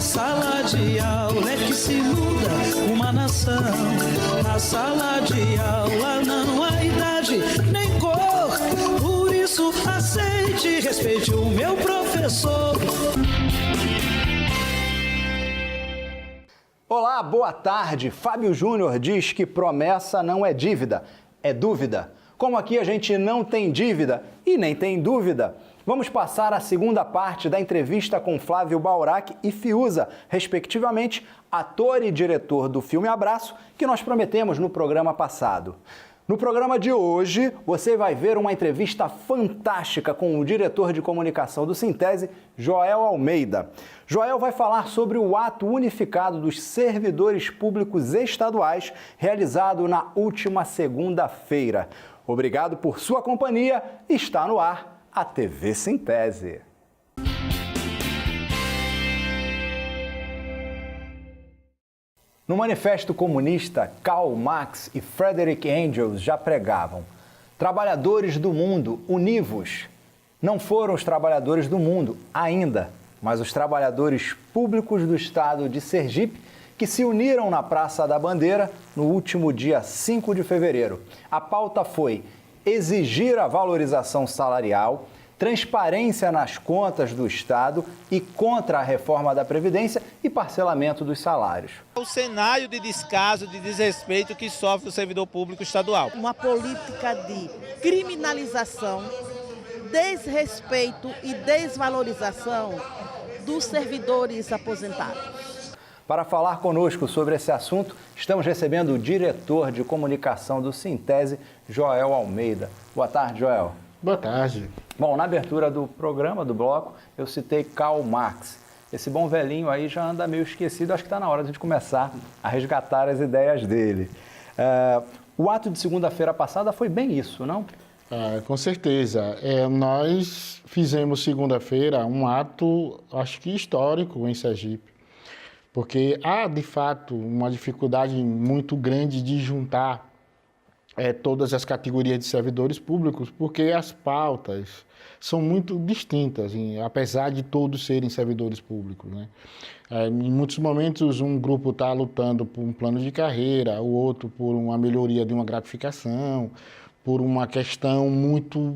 sala de aula é que se muda uma nação. Na sala de aula não há idade nem cor. Por isso aceite e respeite o meu professor. Olá, boa tarde. Fábio Júnior diz que promessa não é dívida, é dúvida. Como aqui a gente não tem dívida e nem tem dúvida, vamos passar a segunda parte da entrevista com Flávio Baurac e Fiuza, respectivamente, ator e diretor do filme Abraço, que nós prometemos no programa passado. No programa de hoje, você vai ver uma entrevista fantástica com o diretor de comunicação do Sintese, Joel Almeida. Joel vai falar sobre o ato unificado dos servidores públicos estaduais realizado na última segunda-feira. Obrigado por sua companhia. Está no ar a TV Sintese. No Manifesto Comunista, Karl Marx e Frederick Engels já pregavam: trabalhadores do mundo, univos. Não foram os trabalhadores do mundo ainda, mas os trabalhadores públicos do estado de Sergipe que se uniram na Praça da Bandeira no último dia 5 de fevereiro. A pauta foi exigir a valorização salarial, transparência nas contas do Estado e contra a reforma da Previdência e parcelamento dos salários. O cenário de descaso, de desrespeito que sofre o servidor público estadual. Uma política de criminalização, desrespeito e desvalorização dos servidores aposentados. Para falar conosco sobre esse assunto, estamos recebendo o diretor de comunicação do Sintese, Joel Almeida. Boa tarde, Joel. Boa tarde. Bom, na abertura do programa, do bloco, eu citei Karl Marx. Esse bom velhinho aí já anda meio esquecido, acho que está na hora de a gente começar a resgatar as ideias dele. O ato de segunda-feira passada foi bem isso, não? Com certeza. Nós fizemos segunda-feira um ato, acho que histórico em Sergipe, porque há, de fato, uma dificuldade muito grande de juntar todas as categorias de servidores públicos, porque as pautas são muito distintas, apesar de todos serem servidores públicos, né? Em muitos momentos, um grupo está lutando por um plano de carreira, o outro por uma melhoria de uma gratificação, por uma questão muito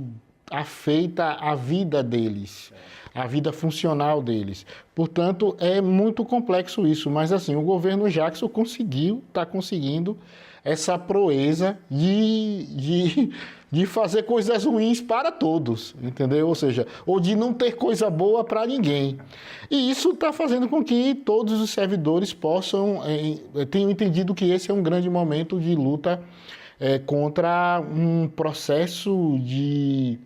afeita à vida deles, à vida funcional deles. Portanto, é muito complexo isso, mas assim, o governo Jackson está conseguindo essa proeza de fazer coisas ruins para todos, entendeu? Ou seja, ou de não ter coisa boa para ninguém. E isso está fazendo com que todos os servidores tenham entendido que esse é um grande momento de luta contra um processo de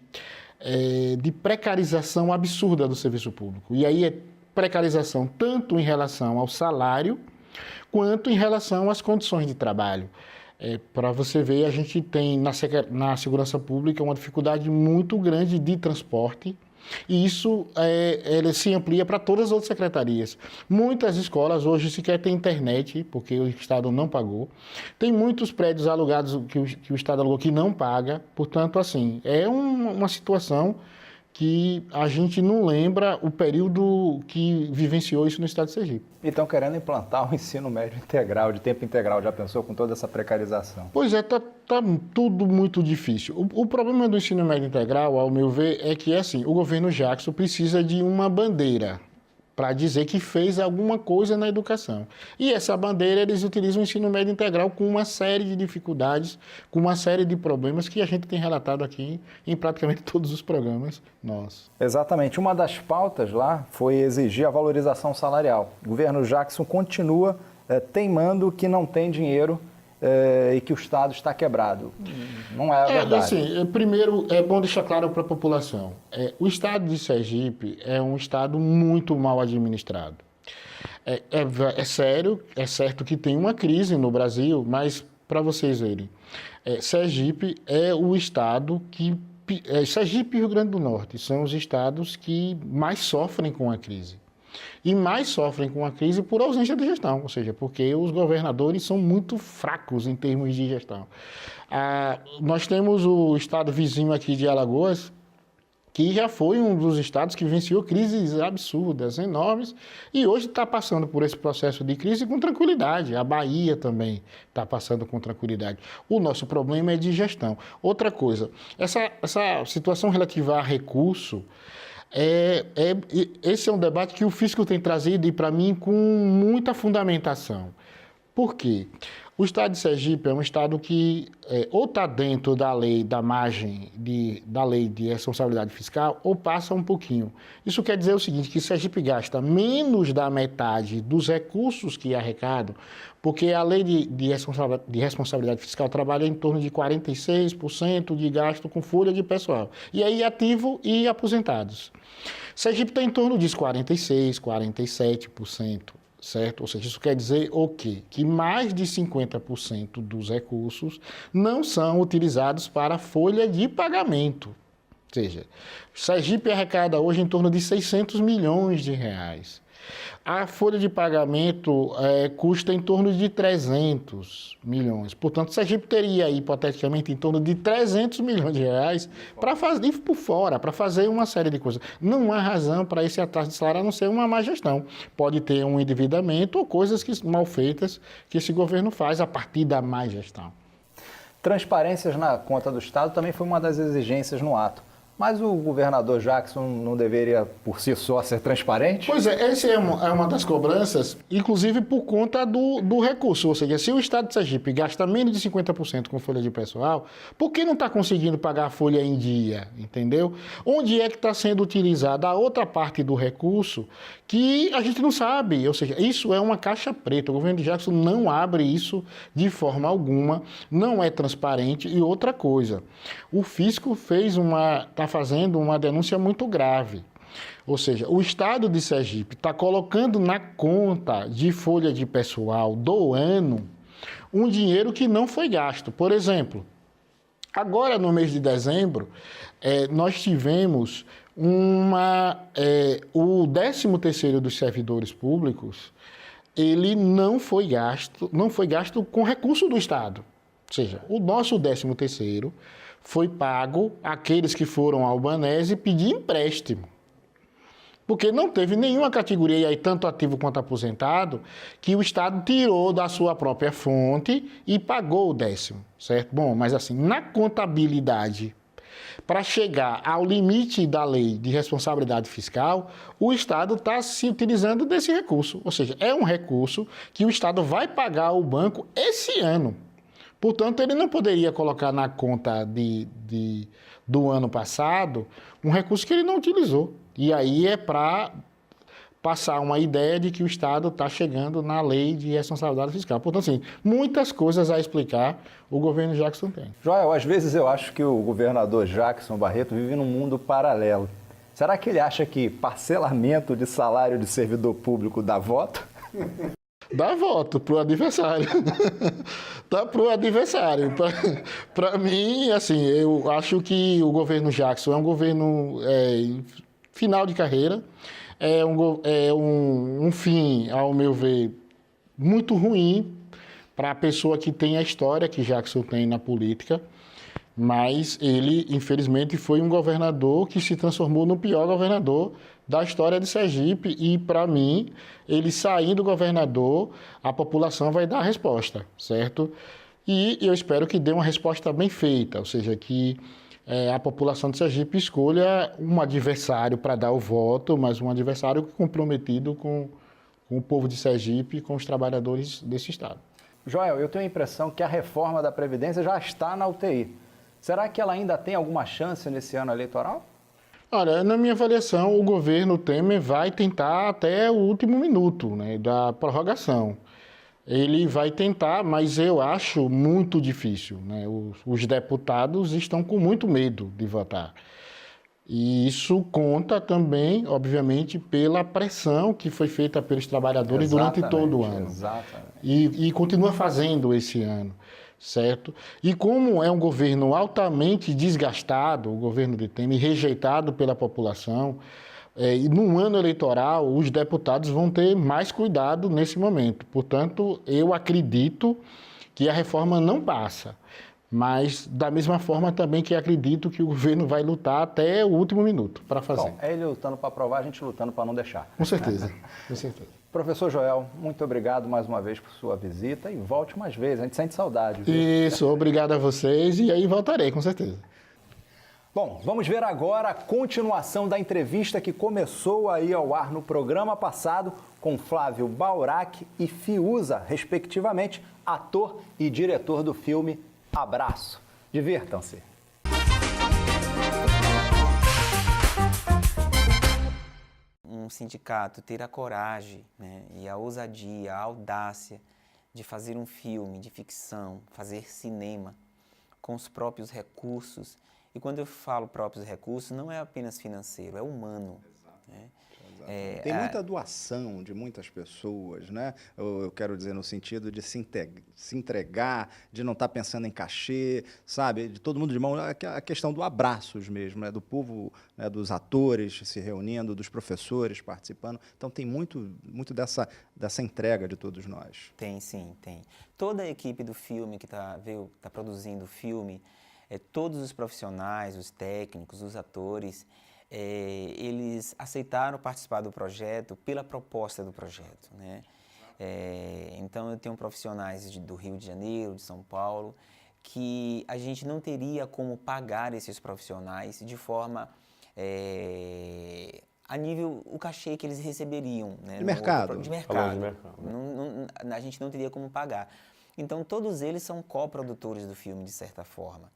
precarização absurda do serviço público. E aí é precarização tanto em relação ao salário, quanto em relação às condições de trabalho. Para você ver, a gente tem na segurança pública uma dificuldade muito grande de transporte, e isso ele se amplia para todas as outras secretarias. Muitas escolas hoje sequer têm internet, porque o Estado não pagou. Tem muitos prédios alugados que o Estado alugou que não paga. Portanto, assim, é uma situação que a gente não lembra o período que vivenciou isso no estado de Sergipe. E estão querendo implantar o ensino médio integral, de tempo integral, já pensou com toda essa precarização? Pois é, tá tudo muito difícil. O problema do ensino médio integral, ao meu ver, é que assim, o governo Jackson precisa de uma bandeira para dizer que fez alguma coisa na educação. E essa bandeira, eles utilizam o ensino médio integral com uma série de dificuldades, com uma série de problemas que a gente tem relatado aqui em praticamente todos os programas nossos. Exatamente. Uma das pautas lá foi exigir a valorização salarial. O governo Jackson continua teimando que não tem dinheiro e que o Estado está quebrado. Não é a verdade. Assim, primeiro, é bom deixar claro para a população. O Estado de Sergipe é um Estado muito mal administrado. É sério, é certo que tem uma crise no Brasil, mas para vocês verem, Sergipe é o Estado que... Sergipe e Rio Grande do Norte são os estados que mais sofrem com a crise. E mais sofrem com a crise por ausência de gestão, ou seja, porque os governadores são muito fracos em termos de gestão. Nós temos o estado vizinho aqui de Alagoas, que já foi um dos estados que venceu crises absurdas, enormes, e hoje está passando por esse processo de crise com tranquilidade. A Bahia também está passando com tranquilidade. O nosso problema é de gestão. Outra coisa, essa situação relativa a recurso, esse é um debate que o Fisco tem trazido, e para mim, com muita fundamentação. Por quê? O estado de Sergipe é um estado que ou está dentro da lei, da margem da lei de responsabilidade fiscal, ou passa um pouquinho. Isso quer dizer o seguinte, que Sergipe gasta menos da metade dos recursos que arrecada, porque a lei de responsabilidade fiscal trabalha em torno de 46% de gasto com folha de pessoal. E aí ativo e aposentados. Sergipe está em torno disso, 46%, 47%. Certo? Ou seja, isso quer dizer o quê? Que mais de 50% dos recursos não são utilizados para folha de pagamento. Ou seja, Sergipe arrecada hoje em torno de 600 milhões de reais. A folha de pagamento custa em torno de 300 milhões. Portanto, Sergipe teria, hipoteticamente, em torno de 300 milhões de reais para fazer por fora, para fazer uma série de coisas. Não há razão para esse atraso de salário a não ser uma má gestão. Pode ter um endividamento ou coisas mal feitas que esse governo faz a partir da má gestão. Transparências na conta do Estado também foi uma das exigências no ato. Mas o governador Jackson não deveria, por si só, ser transparente? Pois é, essa é uma das cobranças, inclusive por conta do recurso. Ou seja, se o Estado de Sergipe gasta menos de 50% com folha de pessoal, por que não está conseguindo pagar a folha em dia? Entendeu? Onde é que está sendo utilizada a outra parte do recurso que a gente não sabe? Ou seja, isso é uma caixa preta. O governo de Jackson não abre isso de forma alguma, não é transparente. E outra coisa, o Fisco está fazendo uma denúncia muito grave. Ou seja, o Estado de Sergipe está colocando na conta de folha de pessoal do ano um dinheiro que não foi gasto. Por exemplo, agora no mês de dezembro, nós tivemos o 13º dos servidores públicos, ele não foi gasto com recurso do Estado. Ou seja, o nosso 13º foi pago àqueles que foram ao Albanese pedir empréstimo. Porque não teve nenhuma categoria, aí, tanto ativo quanto aposentado, que o Estado tirou da sua própria fonte e pagou o 10º, certo? Bom, mas assim, na contabilidade, para chegar ao limite da lei de responsabilidade fiscal, o Estado está se utilizando desse recurso. Ou seja, é um recurso que o Estado vai pagar ao banco esse ano. Portanto, ele não poderia colocar na conta do ano passado um recurso que ele não utilizou. E aí é para passar uma ideia de que o Estado está chegando na lei de responsabilidade fiscal. Portanto, assim, muitas coisas a explicar o governo Jackson tem. Joel, às vezes eu acho que o governador Jackson Barreto vive num mundo paralelo. Será que ele acha que parcelamento de salário de servidor público dá voto? Dá voto pro adversário. Tá pro adversário. Para mim, assim, eu acho que o governo Jackson é um governo final de carreira, é um fim, ao meu ver, muito ruim para a pessoa que tem a história que Jackson tem na política, mas ele, infelizmente, foi um governador que se transformou no pior governador da história de Sergipe e, para mim, ele saindo governador, a população vai dar a resposta, certo? E eu espero que dê uma resposta bem feita, ou seja, que a população de Sergipe escolha um adversário para dar o voto, mas um adversário comprometido com o povo de Sergipe e com os trabalhadores desse estado. Joel, eu tenho a impressão que a reforma da Previdência já está na UTI. Será que ela ainda tem alguma chance nesse ano eleitoral? Olha, na minha avaliação, o governo Temer vai tentar até o último minuto, né, da prorrogação. Ele vai tentar, mas eu acho muito difícil, né? Os deputados estão com muito medo de votar. E isso conta também, obviamente, pela pressão que foi feita pelos trabalhadores durante todo o ano. Exatamente. E continua fazendo esse ano, certo? E como é um governo altamente desgastado, o governo de Temer, rejeitado pela população, e num ano eleitoral, os deputados vão ter mais cuidado nesse momento. Portanto, eu acredito que a reforma não passa. Mas, da mesma forma, também que acredito que o governo vai lutar até o último minuto para fazer. Bom, é ele lutando para aprovar, a gente lutando para não deixar. Com certeza, com certeza. Professor Joel, muito obrigado mais uma vez por sua visita e volte mais vezes, a gente sente saudade. Viu? Isso, obrigado a vocês e aí voltarei, com certeza. Bom, vamos ver agora a continuação da entrevista que começou aí ao ar no programa passado com Flávio Baurac e Fiuza, respectivamente, ator e diretor do filme Abraço. Divirtam-se. Um sindicato ter a coragem, né, e a ousadia, a audácia de fazer um filme de ficção, fazer cinema com os próprios recursos. E quando eu falo próprios recursos, não é apenas financeiro, é humano. Né? Tem muita doação de muitas pessoas, né? Eu quero dizer no sentido de se entregar, de não estar pensando em cachê, sabe? De todo mundo de mão, a questão do abraços mesmo, né? Do povo, né? Dos atores se reunindo, dos professores participando. Então tem muito dessa entrega de todos nós. Tem, sim, tem. Toda a equipe do filme que está produzindo o filme, todos os profissionais, os técnicos, os atores, eles aceitaram participar do projeto pela proposta do projeto, né? Então, eu tenho profissionais do Rio de Janeiro, de São Paulo, que a gente não teria como pagar esses profissionais de forma a nível, o cachê que eles receberiam. Né? De mercado. De mercado. A gente não teria como pagar. Então, todos eles são coprodutores do filme, de certa forma.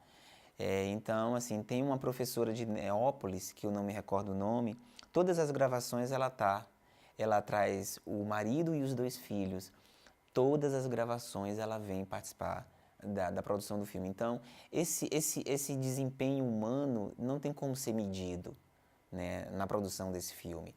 Então, assim, tem uma professora de Neópolis, que eu não me recordo o nome, todas as gravações ela traz o marido e os 2 filhos, todas as gravações ela vem participar da produção do filme. Então, esse desempenho humano não tem como ser medido, né, na produção desse filme.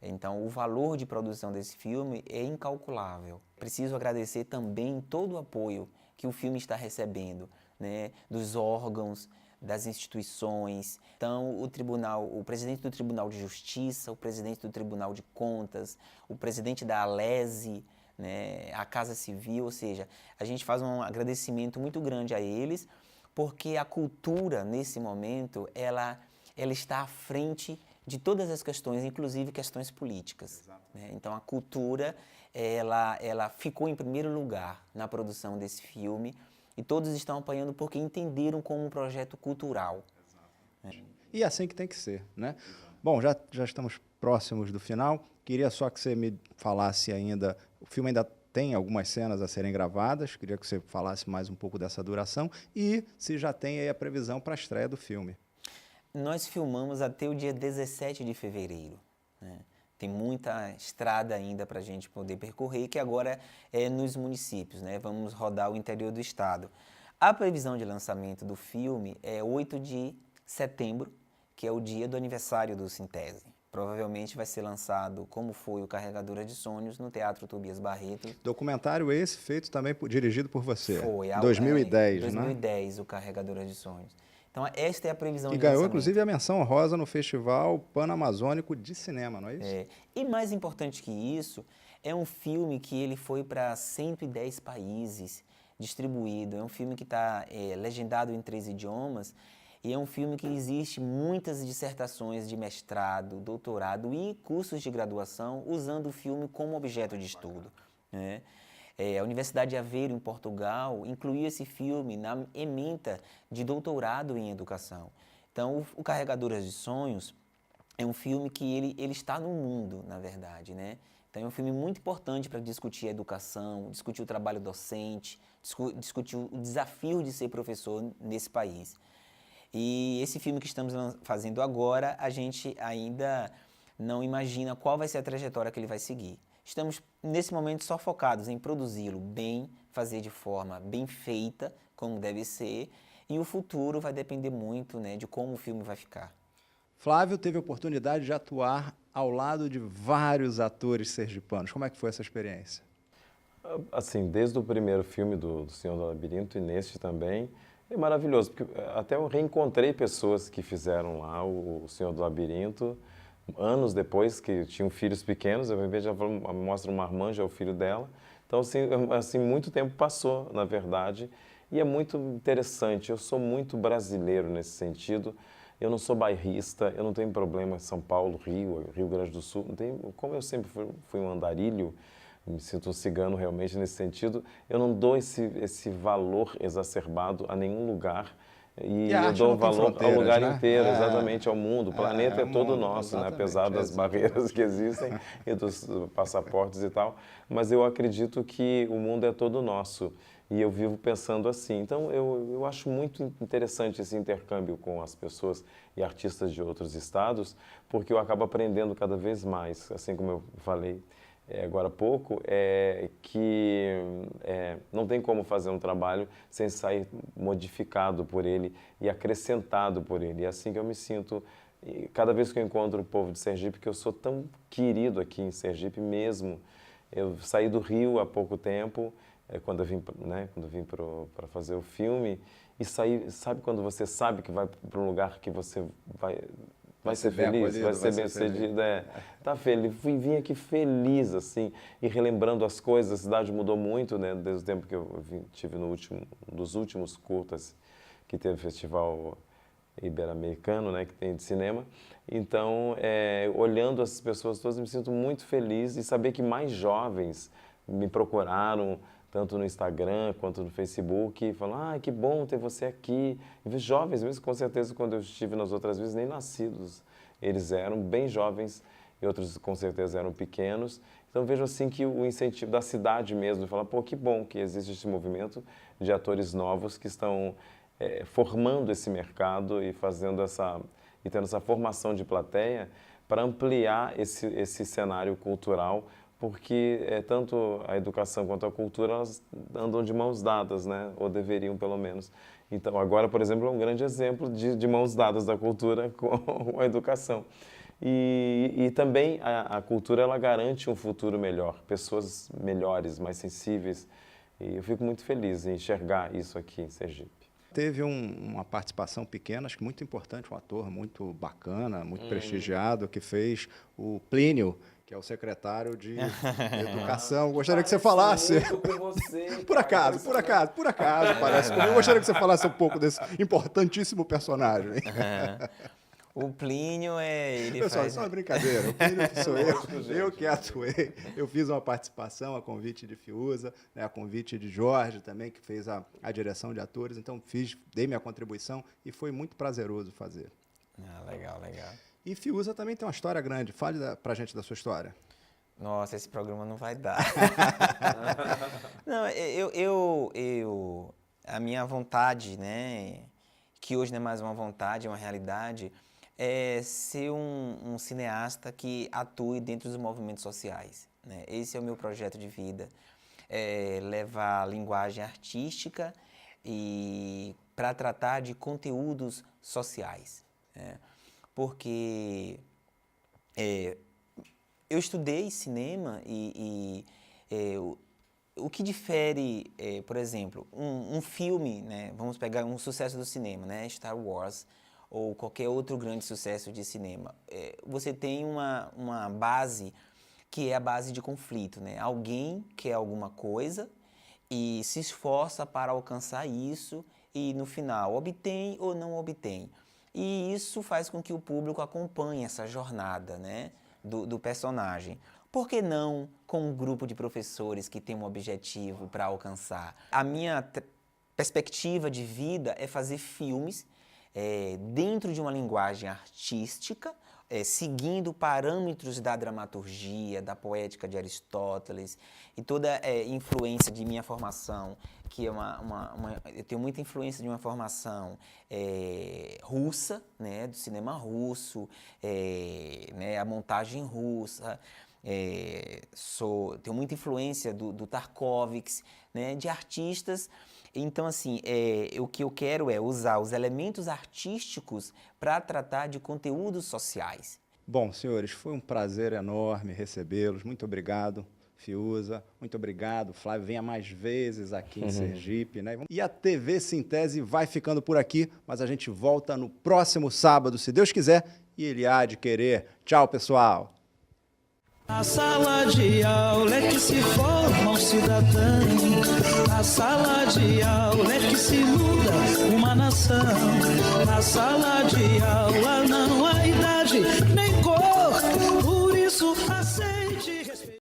Então, o valor de produção desse filme é incalculável. Preciso agradecer também todo o apoio que o filme está recebendo, né, dos órgãos, das instituições. Então, o presidente do Tribunal de Justiça, o presidente do Tribunal de Contas, o presidente da Alese, né, a Casa Civil, ou seja, a gente faz um agradecimento muito grande a eles, porque a cultura, nesse momento, ela está à frente de todas as questões, inclusive questões políticas. Né? Então, a cultura, ela ficou em primeiro lugar na produção desse filme, e todos estão apoiando porque entenderam como um projeto cultural. E é assim que tem que ser, né? Bom, já estamos próximos do final. Queria só que você me falasse ainda, o filme ainda tem algumas cenas a serem gravadas, queria que você falasse mais um pouco dessa duração e se já tem aí a previsão para a estreia do filme. Nós filmamos até o dia 17 de fevereiro, né? Tem muita estrada ainda para a gente poder percorrer, que agora é nos municípios, né? Vamos rodar o interior do estado. A previsão de lançamento do filme é 8 de setembro, que é o dia do aniversário do Sintese. Provavelmente vai ser lançado, como foi o Carregadora de Sonhos, no Teatro Tobias Barreto. Documentário esse feito também dirigido por você. Foi. 2010, né? 2010, o Carregadora de Sonhos. Então, esta é a previsão de lançamento. E ganhou, inclusive, a menção honrosa no Festival Pan-Amazônico de Cinema, não é isso? E mais importante que isso, é um filme que ele foi para 110 países distribuído. É um filme que está legendado em 3 idiomas e é um filme que existe muitas dissertações de mestrado, doutorado e cursos de graduação usando o filme como objeto de estudo, né? A Universidade de Aveiro, em Portugal, incluiu esse filme na ementa de doutorado em educação. Então, o Carregadoras de Sonhos é um filme que ele está no mundo, na verdade, né? Então, é um filme muito importante para discutir a educação, discutir o trabalho docente, discutir o desafio de ser professor nesse país. E esse filme que estamos fazendo agora, a gente ainda não imagina qual vai ser a trajetória que ele vai seguir. Estamos, nesse momento, só focados em produzi-lo bem, fazer de forma bem feita, como deve ser, e o futuro vai depender muito, né, de como o filme vai ficar. Flávio teve a oportunidade de atuar ao lado de vários atores sergipanos. Como é que foi essa experiência? Assim, desde o primeiro filme do Senhor do Labirinto e neste também, é maravilhoso, porque até eu reencontrei pessoas que fizeram lá o Senhor do Labirinto, anos depois, que tinham filhos pequenos, eu vejo, mostra uma Marmanja, é o filho dela. Então, assim, muito tempo passou, na verdade, E é muito interessante, eu sou muito brasileiro nesse sentido, eu não sou bairrista, eu não tenho problema em São Paulo, Rio Grande do Sul, não tenho, como eu sempre fui um andarilho, me sinto um cigano realmente nesse sentido, eu não dou esse valor exacerbado a nenhum lugar, e eu dou valor ao lugar inteiro, exatamente, ao mundo. O planeta é todo nosso, né? Apesar das barreiras que existem e dos passaportes e tal. Mas eu acredito que o mundo é todo nosso e eu vivo pensando assim. Então, eu acho muito interessante esse intercâmbio com as pessoas e artistas de outros estados, porque eu acabo aprendendo cada vez mais, assim como eu falei agora há pouco, que não tem como fazer um trabalho sem sair modificado por ele e acrescentado por ele. É assim que eu me sinto cada vez que eu encontro o povo de Sergipe, que eu sou tão querido aqui em Sergipe mesmo. Eu saí do Rio há pouco tempo, quando eu vim para fazer o filme, e saí, sabe quando você sabe que vai para um lugar que você vai ser feliz, vai ser bem-sucedido, tá feliz. Vim aqui feliz, assim, e relembrando as coisas. A cidade mudou muito, né, desde o tempo que eu tive um dos últimos curtas que teve o Festival Ibero-Americano, né, que tem de cinema. Então, olhando essas pessoas todas, me sinto muito feliz e saber que mais jovens me procuraram, tanto no Instagram quanto no Facebook, e falam, que bom ter você aqui. E jovens mesmo, com certeza, quando eu estive nas outras vezes, nem nascidos. Eles eram bem jovens e outros, com certeza, eram pequenos. Então, vejo assim que o incentivo da cidade mesmo, de falar, pô, que bom que existe esse movimento de atores novos que estão formando esse mercado e tendo essa formação de plateia para ampliar esse cenário cultural, porque tanto a educação quanto a cultura, elas andam de mãos dadas, né? Ou deveriam, pelo menos. Então, agora, por exemplo, é um grande exemplo de mãos dadas da cultura com a educação. E também a cultura, ela garante um futuro melhor, pessoas melhores, mais sensíveis. E eu fico muito feliz em enxergar isso aqui em Sergipe. Teve uma participação pequena, acho que muito importante, um ator muito bacana, muito prestigiado, que fez o Plínio, que é o secretário de Educação. Gostaria que você falasse. Com você, por acaso, parece comigo. Gostaria que você falasse um pouco desse importantíssimo personagem. O Plínio ele Pessoal, faz... isso é uma brincadeira. O Plínio que sou eu que atuei. Eu fiz uma participação a convite de Fiuza, né, a convite de Jorge também, que fez a direção de atores. Então, dei minha contribuição e foi muito prazeroso fazer. Legal. E Fiuza também tem uma história grande. Fale pra gente da sua história. Nossa, esse programa não vai dar. Não, a minha vontade, né, que hoje não é mais uma vontade, é uma realidade, é ser um cineasta que atue dentro dos movimentos sociais, né? Esse é o meu projeto de vida, levar a linguagem artística para tratar de conteúdos sociais, né? Porque eu estudei cinema o que difere, por exemplo, um filme, né, vamos pegar um sucesso do cinema, né, Star Wars, ou qualquer outro grande sucesso de cinema, você tem uma base que é a base de conflito, né? Alguém quer alguma coisa e se esforça para alcançar isso e no final obtém ou não obtém. E isso faz com que o público acompanhe essa jornada, né, do personagem. Por que não com um grupo de professores que tem um objetivo para alcançar? A minha perspectiva de vida é fazer filmes dentro de uma linguagem artística, seguindo parâmetros da dramaturgia, da poética de Aristóteles e toda influência de minha formação, que é eu tenho muita influência de uma formação russa, né, do cinema russo, né, a montagem russa. Tenho muita influência do Tarkovsky, né, de artistas. Então, assim, o que eu quero é usar os elementos artísticos para tratar de conteúdos sociais. Bom, senhores, foi um prazer enorme recebê-los. Muito obrigado, Fiuza. Muito obrigado, Flávio. Venha mais vezes aqui em Sergipe, né? E a TV Sintese vai ficando por aqui, mas a gente volta no próximo sábado, se Deus quiser, e ele há de querer. Tchau, pessoal! Na sala de aula é que se forma um cidadão. Na sala de aula é que se muda uma nação. Na sala de aula não há idade nem cor.